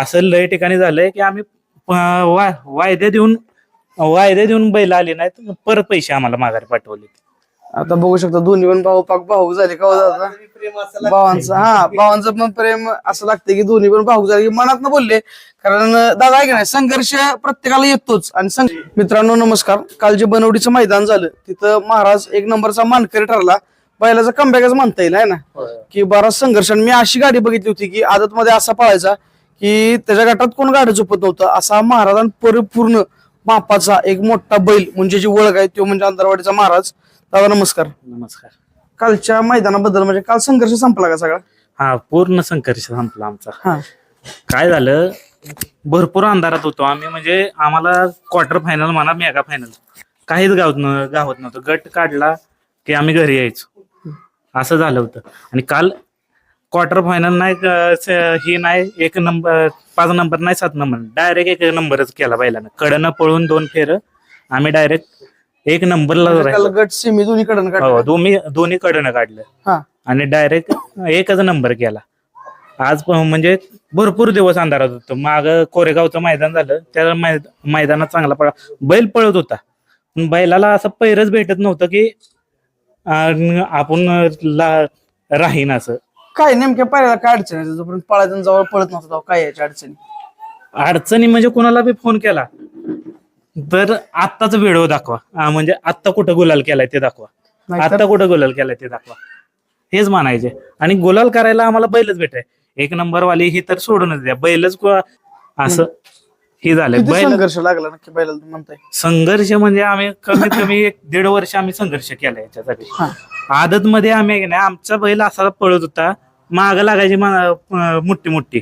असं लय ठिकाणी झालंय की आम्ही वायदे देऊन बैल आले नाहीत, परत पैसे आम्हाला माघारी पाठवले. आता बघू शकता दोन्ही पण भाऊ पाक भाऊ झाले का हो दादा? भावांचं पण प्रेम असं लागतं की दोन्ही पण भाऊ झाले, मनात न बोलले. कारण दादा आहे की नाही, संघर्ष प्रत्येकाला येतोच. आणि मित्रांनो नमस्कार. काल जे बनवडीचं मैदान झालं तिथं महाराज एक नंबरचा मानकरी ठरला. बैलाचा कमबॅकच म्हणता येईल आहे ना, की बराच संघर्ष. आणि मी अशी गाडी बघितली होती की आदत मध्ये असा पळायचा की त्याच्या गटात कोण गाडी झोपत नव्हतं, असा महाराजां परिपूर्ण मापाचा एक मोठा बैल म्हणजे जी ओळख आहे तो म्हणजे अंतरवाडीचा महाराज. दादा नमस्कार. नमस्कार. कालच्या मैदानाबद्दल म्हणजे काल संघर्ष संपला का सगळा? हा, पूर्ण संघर्ष संपला आमचा. हा, काय झालं, भरपूर अंधारात होतो आम्ही. म्हणजे आम्हाला क्वार्टर फायनल म्हणा मेगा फायनल काहीच गावत नव्हतं. गट काढला की आम्ही घरी यायचो, असं झालं होतं. आणि काल क्वार्टर फायनल नाही, ही नाही, 1 नंबर 5 नंबर नाही 7 नंबर, डायरेक्ट 1 नंबरच केला बैलानं. कडनं पळून 2 फेर आम्ही डायरेक्ट 1 नंबरला काल गट सेमी दोन्ही कडून काढला. दोन्ही कडनं काढलं हा, आणि डायरेक्ट 1च नंबर केला. आज म्हणजे भरपूर दिवस अंधारात होतो. माग कोरेगावचं मैदान झालं, त्या मैदानात चांगला बैल पळत होता, पण बैलाला असं पैरच भेटत नव्हतं की आपण राहीन असं. काय नेमक्या पायऱ्याला काय अडचण आहे? जोपर्यंत पळायचं जवळ पळत नव्हतं तेव्हा काय यायच्या अडचणी? अडचणी म्हणजे कोणाला बी फोन केला तर आत्ताच व्हिडिओ दाखवा, म्हणजे आत्ता कुठं गुलाल केलाय ते दाखवा, आत्ता कुठं गुलाल केलाय ते दाखवा, हेच म्हणायचे. आणि गुलाल करायला आम्हाला बैलच भेटाय. 1 नंबरवाली ही तर सोडूनच द्या, बैलच असं हे झालंय. संघर्ष लागला नक्की बैलाला तुम्ही म्हणताय? संघर्ष म्हणजे आम्ही कमीत कमी 1.5 वर्ष आम्ही संघर्ष केला याच्यासाठी. आदत मध्ये आम्ही आमचा बैल असा पळत होता, माग लागायची मोठी.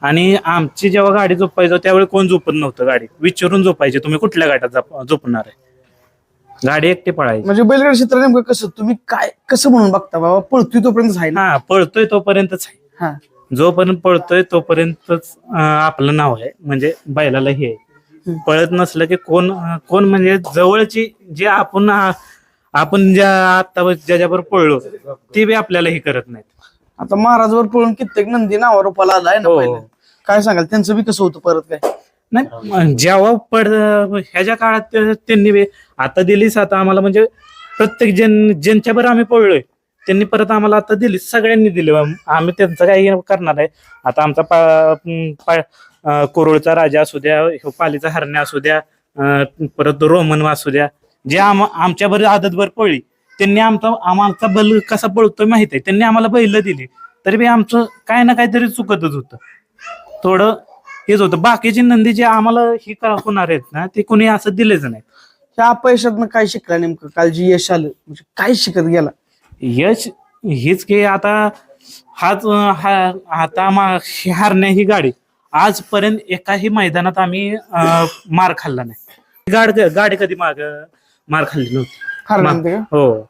आणि आमची जेव्हा गाडी झोपायचो त्यावेळी कोण झोपत नव्हतं. गाडी विचारून झोपायची, तुम्ही कुठल्या गाठात झोपणार आहे, गाडी एकटी पळायची. म्हणजे बैलगाडी क्षेत्र नेमकं कसं तुम्ही काय कसं म्हणून बघता? बाबा पळतोय तोपर्यंत आहे ना? हा, पळतोय तोपर्यंतच आहे. हा, जोपर्यंत पळतोय तोपर्यंतच आपलं नाव आहे, म्हणजे बैलाला हे आहे. पळत नसलं की कोण म्हणजे जवळची जे आपण ज्या आता ज्याच्यावर पळलो ते बी आपल्याला हे करत नाहीत. आता महाराजवर पळून कित्येक नंदी नावा रूपाला आलाय ना पहिलं. काय सांगाल त्यांचं बी कसं होतं परत काय? नाही, जेव्हा ह्याच्या काळात त्यांनी आता दिलीच आता आम्हाला, म्हणजे प्रत्येक ज्यांच्यावर आम्ही पळलोय त्यांनी परत आम्हाला आता दिली, सगळ्यांनी दिली. आम्ही त्यांचं काही करणार आहे. आता आमचा कोरोळचा राजा असू द्या, पालीचा हरण्या असू द्या, परत रोमन असू द्या, जे आमच्यावर आदतभर पळली त्यांनी आमचा बैल कसा पळतोय माहित आहे. त्यांनी आम्हाला बैल दिली तरी बी आमचं काय ना काहीतरी चुकतच होतं, थोडं हेच होतं. बाकीची नंदी जे आम्हाला ही होणार आहेत ना ते कोणी असं दिलेच नाही. त्या अपयशातनं काय शिकला नेमकं? काल जी यश आलं म्हणजे काय शिकत गेला? यश हेच की आता हारण्या ही गाडी आजपर्यंत एकाही मैदानात आम्ही मार खाल्ला नाही. गाडी कधी मार खाल्ली नव्हती. हो,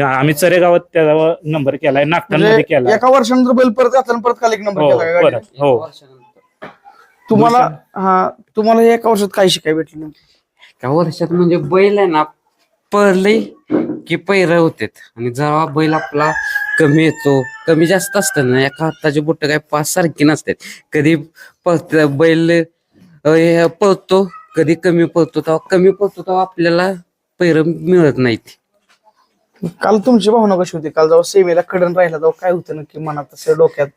आम्ही चरेगावात त्याचा नंबर केलाय, नागठाणमध्ये केला. एका वर्षानंतर बैल परत घातला, परत काल 1 नंबर केला. हो, तुम्हाला हे एका वर्षात काय शिकाय भेटलं? एका वर्षात म्हणजे बैल आहे ना पळले की पैर होते. आणि जेव्हा बैल आपला कमी येतो, कमी जास्त असतं ना, एका हाताची बोट काय 5 सारखी नसतात. कधी बैल पळतो, कधी कमी पळतो. तेव्हा आपल्याला पैर मिळत नाहीत. काल तुमची भावना कशी होती? काल जेव्हा सेमीला कडन राहिला तेव्हा काय होतं नक्की मनात, तसं डोक्यात?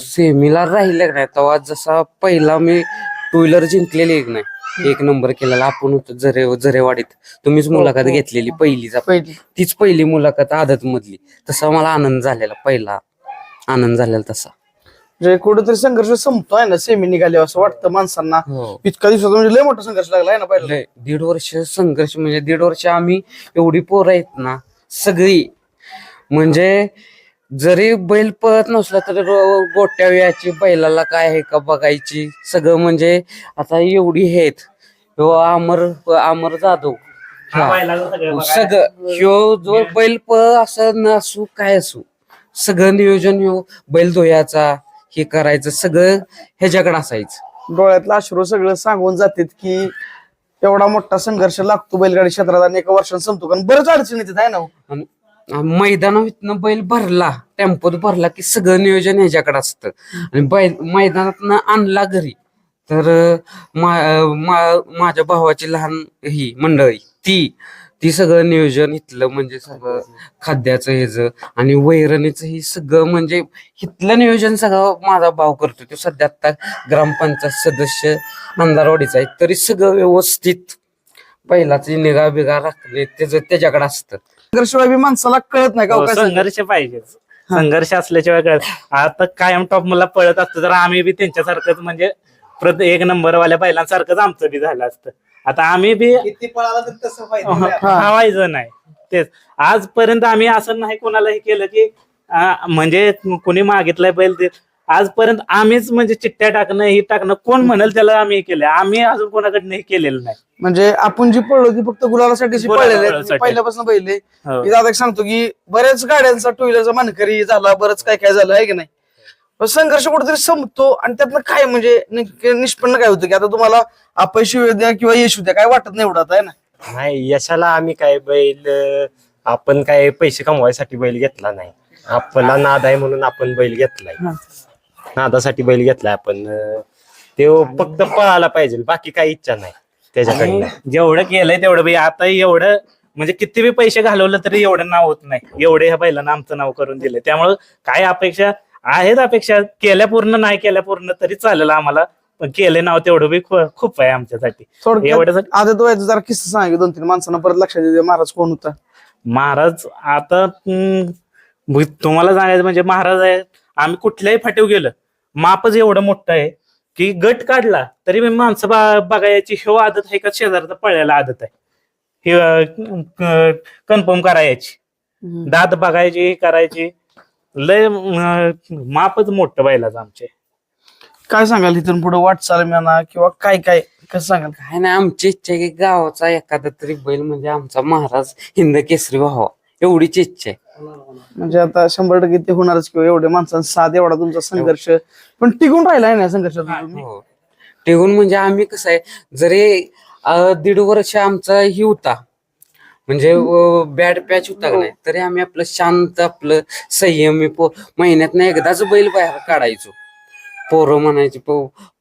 सेमीला राहिले नाही तेव्हा जसा पहिला मी 2 व्हीलर जिंकलेली एक नाही, 1 नंबर केलेला आपण होतो झरेवाडीत. तुम्हीच मुलाखत घेतलेली तीच पहिली मुलाखत आदत मधली. तसा मला आनंद झालेला तसा. म्हणजे कुठेतरी संघर्ष संपतोय ना सेमी निघाले असं वाटतं माणसांना. इतका दिवसात म्हणजे लय मोठा संघर्ष लागलाय ना पहिला. 1.5 वर्ष संघर्ष म्हणजे 1.5 वर्ष आम्ही एवढी पोरं आहेत ना सगळी, म्हणजे जरी बैल पळत नसला तरी गोट्या वेळाची बैलाला काय आहे का बघायची सगळं. म्हणजे आता एवढी आहेत, अमर जाधव सगळं ह्यो जो बैल असं नसू काय असू सगळं नियोजन बैल धुयाचा हे करायचं सगळं ह्याच्याकडे असायचं. डोळ्यातलं अश्रू सगळं सांगून जातात की एवढा मोठा संघर्ष लागतो बैलगाडी क्षेत्रात आणि 1 वर्षात संपतो. कारण बरंच अडचणी येतात आहे ना. मैदानात बैल भरला, टेम्पोत भरला की सगळं नियोजन ह्याच्याकडे असतं. आणि बैल मैदानात आणला घरी तर माझ्या भावाची लहान ही मंडळी ती सगळं नियोजन इथलं म्हणजे सगळं खाद्याचं ह्याचं आणि वैरणीचं ही सगळं म्हणजे इथलं नियोजन सगळं माझा भाव करतो. तो सध्या आता ग्रामपंचायत सदस्य अंधारवाडीचा आहे, तरी सगळं व्यवस्थित पहिलाची निगा बिगा राखणे त्याच्याकडे असतं. संघर्षशिवाय बी माणसाला कळत नाही का हो काय सांगू? संघर्ष पाहिजेच. संघर्ष असल्याशिवाय कळत. आता कायम टॉप मला पळत असतं तर आम्ही बी त्यांच्यासारखंच म्हणजे एक नंबर वाल्या बैलांसारखंच आमचं बी झालं असतं. आता आम्ही बी किती पळाला तर तसं पाहिजे. हवायचं नाही. तेच आजपर्यंत आम्ही असं नाही कोणालाही केलं की म्हणजे कोणी मागितलंय बैल ते आजपर्यंत आम्हीच म्हणजे चिठ्ठ्या टाकणं ही टाकणं कोण म्हणेल त्याला आम्ही केलंय. आम्ही अजून कोणाकडनं हे केलेलं नाही. म्हणजे आपण जी पळलो ती फक्त गुलालासाठी पळलेले गुलालासाठी. पहिल्यापासून पहिले. हो. मी दादा सांगतो की बऱ्याच गाड्यांचा टू व्हीलरचा मानकरी झाला, बरंच काय काय झालं आहे की नाही. पण संघर्ष कुठेतरी संपतो आणि त्यातनं काय म्हणजे निष्पन्न काय होतं की आता तुम्हाला अपयश येऊ द्या किंवा यश येऊ द्या काय वाटत नाही एवढं आता, आहे ना. नाही, यशाला आम्ही काय बैल आपण काय पैसे कमवायसाठी बैल घेतला नाही. आपला नाद आहे म्हणून आपण बैल घेतलाय. नादासाठी बैल घेतलाय आपण. ते फक्त पळायला पाहिजे, बाकी काही इच्छा नाही त्याच्याकडनं. आणि जेवढं केलंय तेवढं बी आता एवढं म्हणजे किती बी पैसे घालवलं तरी एवढं नाव होत नाही. एवढे ह्या बैलांना आमचं नाव करून दिलंय. त्यामुळं काय अपेक्षा आहेत, अपेक्षा केल्या पूर्ण नाही केल्या पूर्ण तरी चालेल आम्हाला, पण केले नाव तेवढं बी खूप आहे आमच्यासाठी. एवढं आदत वयाचा जरा किस्सा सांगा 2-3 माणसांना परत लक्षात येऊ द्या महाराज कोण होता. महाराज आता तुम्हाला सांगायचं म्हणजे महाराज आहे. आम्ही कुठल्याही फाटीव गेलं मापच एवढं मोठं आहे की गट काढला तरी मी माणसं बघायची ह्यो आदत आहे का शेजारचा पळायला आदत आहे हे कन्फर्म करायची. दात बघायची करायची लय मापच मोठं बैलाच आमचे. काय सांगाल इथून पुढे वाटचाल म्हणा किंवा काय काय कसं सांगाल? काय नाही, आमची इच्छा आहे की गावाचा एखादा तरी बैल म्हणजे आमचा महाराज हिंद केसरी व्हावा, एवढीच इच्छा आहे. म्हणजे आता 100% ते होणारच किंवा एवढ्या माणसांचा साथ एवढा तुमचा संघर्ष पण टिकून राहिलाय ना संघर्षात तुम्ही. हो, टिकून म्हणजे आम्ही कसं आहे जरी 1.5 वर्ष आमचा ही होता म्हणजे बॅड पॅच होता का नाही, तरी आम्ही आपलं शांत आपलं संयमी महिन्यात एकदाच बैल बाहेर काढायचो. पोरं म्हणायची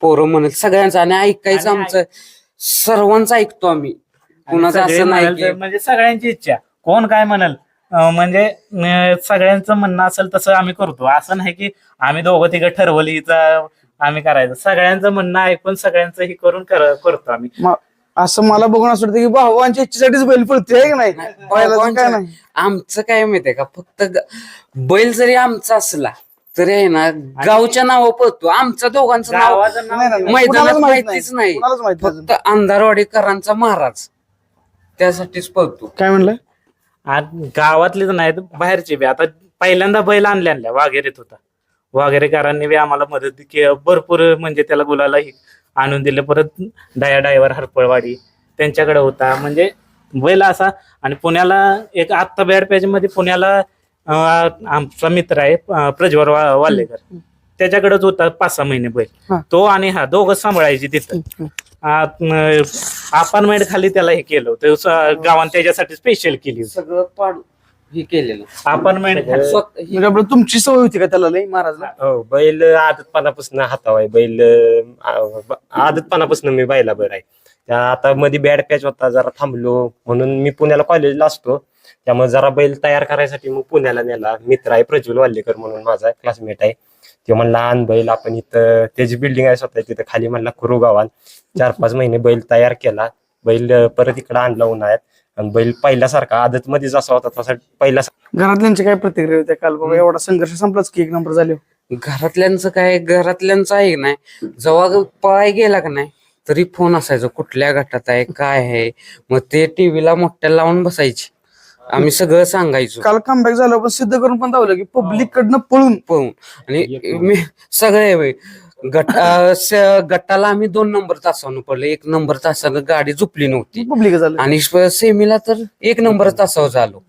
पोरं म्हणायचं सगळ्यांचं आणि ऐकायचं आमचं सर्वांचं ऐकतो आम्ही. कुणाचं असं नाही की म्हणजे सगळ्यांची इच्छा कोण काय म्हणाल म्हणजे सगळ्यांचं म्हणणं असेल तसं आम्ही करतो. असं नाही की आम्ही दोघं तिघं ठरवली आम्ही करायचं. सगळ्यांचं म्हणणं ऐकून सगळ्यांचं हे करून करतो आम्ही. असं मला बघून असं वाटतं की भावांच्या इच्छेसाठीच बैल पळते आहे की नाही. बैलाचं काय नाही. आमचं काय माहितीये का, फक्त बैल जरी आमचा असला तरी आहे ना गावच्या नाव पळतो. आमचं दोघांचं नाव गावाचं नाव नाही, नाही, नाही. मैदानात कुणालाच माहित माहितीच नाही. कुणालाच माहित नाही. फक्त अंधारवाडीकरांचा महाराज त्यासाठीच पळतो. काय म्हणलं? गावातलीच नाही बाहेरचे बी. आता पहिल्यांदा बैल आणल्या वाघेरीत होता. वाघेरेकरांनी बी आम्हाला मदत भरपूर म्हणजे त्याला गुलालाही आणून दिले. परत डायव्हर हरपळवाडी त्यांच्याकडे होता. म्हणजे बैल असा. आणि पुण्याला एक आत्ता बॅड पॅच मध्ये पुण्याला आमचा मित्र आहे प्रज्वल वाल्लेकर, त्याच्याकडेच होता 5-6 महिने बैल. तो आणि दोघं सांभाळायचे तिथं. अपार्टमेंट खाली त्याला हे केलं होतं गावात त्याच्यासाठी स्पेशल केली सगळं पाड हे केलेलं अपार्टमेंट. म्हणजे आपलं तुमची सवय होती का त्याला लई महाराजला? हो, बैल आदतपणापासून हातावाय बैल आदतपणापासून मी बैला बरं आहे. आता मध्ये बॅड पॅच होता, जरा थांबलो म्हणून मी पुण्याला कॉलेजला असतो. त्यामुळे जरा बैल तयार करायसाठी मग पुण्याला नेला. मित्र आहे प्रज्वल वाल्लेकर म्हणून माझा क्लासमेट आहे. ते म्हणला आण बैल आपण इथं, त्याची बिल्डिंग आहे स्वतः तिथं खाली म्हणला कुरू गावात. 4-5 महिने बैल तयार केला. बैल परत इकडे आणला उन्हाळ्यात आणि बैल पहिल्यासारखा आदत मध्ये जसा होता तसा पहिला. घरातल्यांची काय प्रतिक्रिया होत्या काल बाबा एवढा संघर्ष संपलाच की 1 नंबर झाले? घरातल्यांचं काय, घरातल्यांचं आहे नाही जेव्हा पळाय गेला का नाही तरी फोन असायचा कुठल्या गटात आहे काय आहे. मग ते टीव्हीला मोठ्या लावून बसायची, आम्ही सगळं सांगायचो. काल कमबॅक झालं पण सिद्ध करून पण धावलं की पब्लिक कडनं पळून आणि मी सगळे गटाला आम्ही 2 नंबर तासानं पडलो. 1 नंबर तासानं गाडी झुपली नव्हती पब्लिक झालं. आणि सेमीला तर 1 नंबर तासावर झालो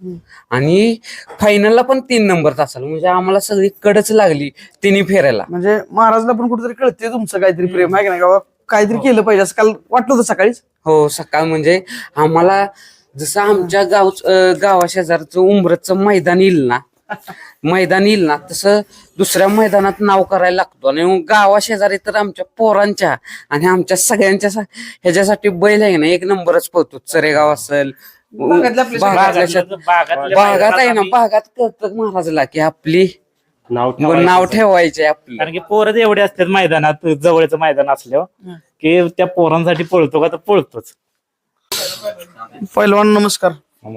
आणि फायनलला पण 3 नंबर तासाला. म्हणजे आम्हाला सगळी कडच लागली 3 फेऱ्याला. म्हणजे महाराजला पण कुठेतरी कळते तुमचं काहीतरी प्रेम आहे की नाही बाबा, काहीतरी केलं पाहिजे असं काल वाटलं होतं सकाळीच. हो, सकाळ म्हणजे आम्हाला जसं आमच्या गावाशेजारचं उमरतचं मैदान येईल ना तसं दुसऱ्या मैदानात नाव करायला लागतो. आणि मग गावाशेजारी तर आमच्या पोरांच्या आणि आमच्या सगळ्यांच्या ह्याच्यासाठी बैल आहे ना एक नंबरच पळतो. चरेगाव असेल, भागात आहे ना, भागात कळतं महाराजला की आपली नाव ठेवायचे आपली. कारण की पोरं एवढे असतात मैदानात, जवळचं मैदान असल्यावर की त्या पोरांसाठी पळतो का तर पळतोच. पहिलवान नमस्कार.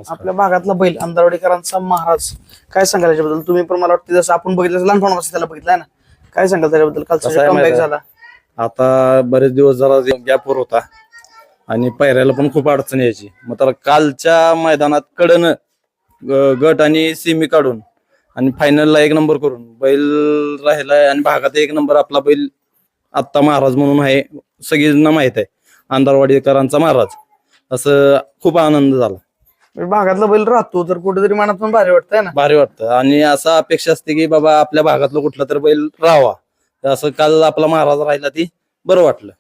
आपल्या भागातला बैल अंधारवाडीकरांचा महाराज, काय सांगाल याच्याबद्दल? तुम्ही पण मला वाटतं जसं आपण बघितलं लहानपणापासून त्याला बघितलंय ना, काय सांगाल त्याच्याबद्दल? कसं कालचा आहे कमबॅक माहिती झाला. आता बरेच दिवस जरा गॅपवर होता आणि पायऱ्याला पण खूप अडचण यायची. मग त्याला कालच्या मैदानात कडनं गट आणि सेमी काढून आणि फायनलला एक नंबर करून बैल राहिलाय. आणि भागात एक नंबर आपला बैल आत्ता महाराज म्हणून आहे, सगळ्यांना माहित आहे अंधारवाडीकरांचा महाराज. असं खूप आनंद झाला. भागातला बैल राहतो तर कुठेतरी मनात पण भारी वाटतंय ना. भारी वाटतं आणि असं अपेक्षा असते की बाबा आपल्या भागातलं कुठला तर बैल राहावा. तर असं काल आपला महाराज राहिला ती बरं वाटलं.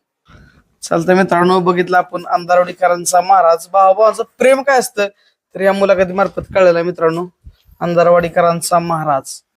चालतंय मित्रांनो, बघितलं आपण अंधारवाडीकरांचा महाराज. भावाभावाचं प्रेम काय असतं तर या मुलाखती मार्फत कळलेलं आहे मित्रांनो. अंधारवाडीकरांचा महाराज.